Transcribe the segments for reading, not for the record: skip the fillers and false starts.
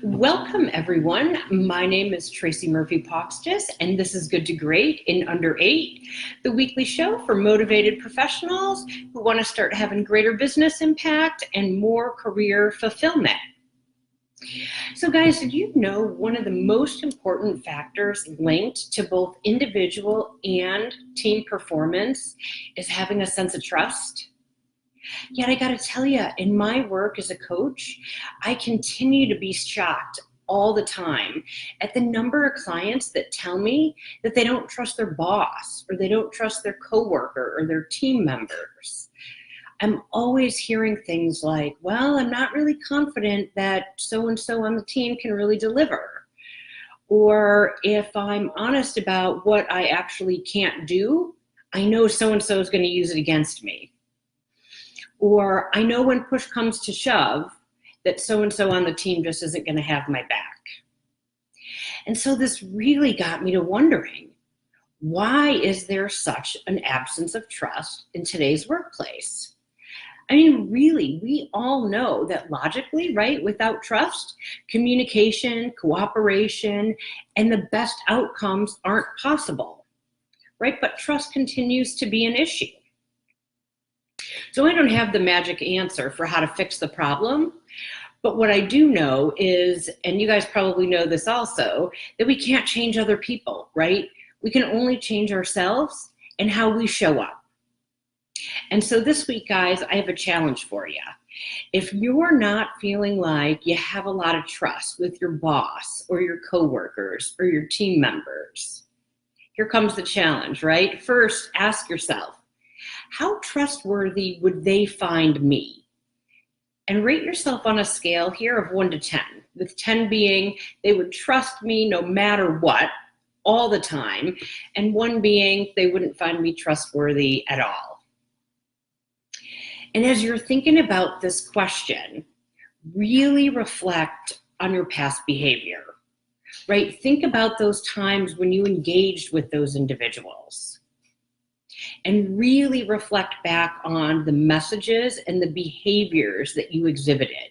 Welcome, everyone. My name is Tracy Murphy-Poxtis, and this is Good to Great in Under 8, the weekly show for motivated professionals who want to start having greater business impact and more career fulfillment. So guys, did you know one of the most important factors linked to both individual and team performance is having a sense of trust? Yet I gotta tell you, in my work as a coach, I continue to be shocked all the time at the number of clients that tell me that they don't trust their boss or they don't trust their coworker or their team members. I'm always hearing things like, well, I'm not really confident that so-and-so on the team can really deliver. Or if I'm honest about what I actually can't do, I know so-and-so is going to use it against me. Or I know when push comes to shove that so-and-so on the team just isn't going to have my back. And so this really got me to wondering, why is there such an absence of trust in today's workplace? I mean, really, we all know that logically, right, without trust, communication, cooperation, and the best outcomes aren't possible, right? But trust continues to be an issue. So I don't have the magic answer for how to fix the problem, but what I do know is, and you guys probably know this also, that we can't change other people, right? We can only change ourselves and how we show up. And so this week, guys, I have a challenge for you. If you're not feeling like you have a lot of trust with your boss or your coworkers or your team members, here comes the challenge, right? First, ask yourself, how trustworthy would they find me? And rate yourself on a scale here of 1 to 10, with 10 being they would trust me no matter what, all the time, and 1 being they wouldn't find me trustworthy at all. And as you're thinking about this question, really reflect on your past behavior, right? Think about those times when you engaged with those individuals. And really reflect back on the messages and the behaviors that you exhibited.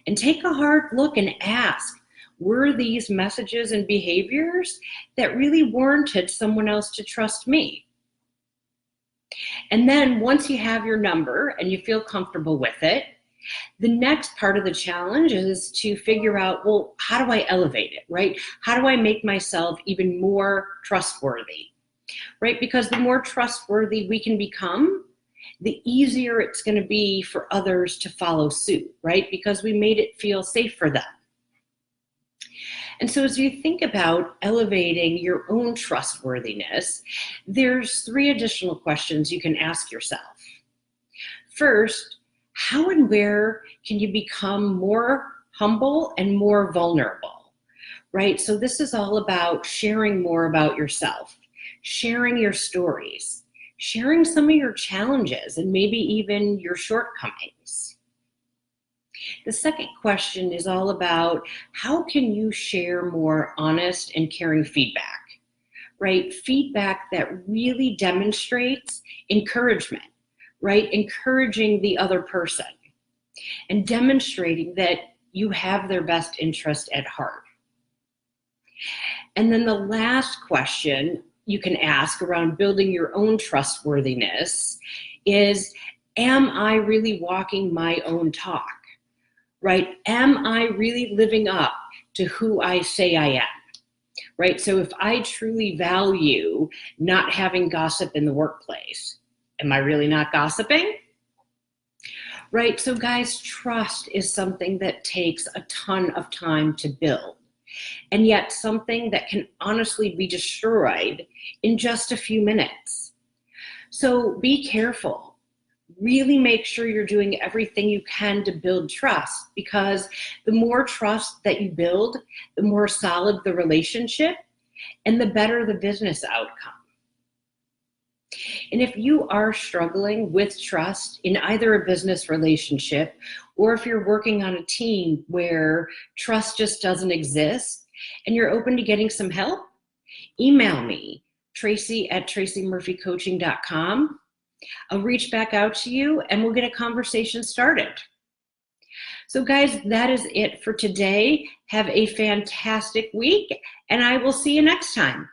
And take a hard look and ask, were these messages and behaviors that really warranted someone else to trust me? And then once you have your number and you feel comfortable with it, the next part of the challenge is to figure out, well, how do I elevate it, right? How do I make myself even more trustworthy? Right? Because the more trustworthy we can become, the easier it's going to be for others to follow suit, right? Because we made it feel safe for them. And so as you think about elevating your own trustworthiness, there's 3 additional questions you can ask yourself. First, how and where can you become more humble and more vulnerable, right? So this is all about sharing more about yourself. Sharing your stories, sharing some of your challenges and maybe even your shortcomings. The second question is all about how can you share more honest and caring feedback, right? Feedback that really demonstrates encouragement, right? Encouraging the other person and demonstrating that you have their best interest at heart. And then the last question you can ask around building your own trustworthiness is, am I really walking my own talk, right? Am I really living up to who I say I am, right? So if I truly value not having gossip in the workplace, am I really not gossiping? Right, so guys, trust is something that takes a ton of time to build. And yet something that can honestly be destroyed in just a few minutes. So be careful. Really make sure you're doing everything you can to build trust, because the more trust that you build, the more solid the relationship and the better the business outcome. And if you are struggling with trust in either a business relationship, or if you're working on a team where trust just doesn't exist and you're open to getting some help, email me, tracy@tracymurphycoaching.com. I'll reach back out to you and we'll get a conversation started. So guys, that is it for today. Have a fantastic week, and I will see you next time.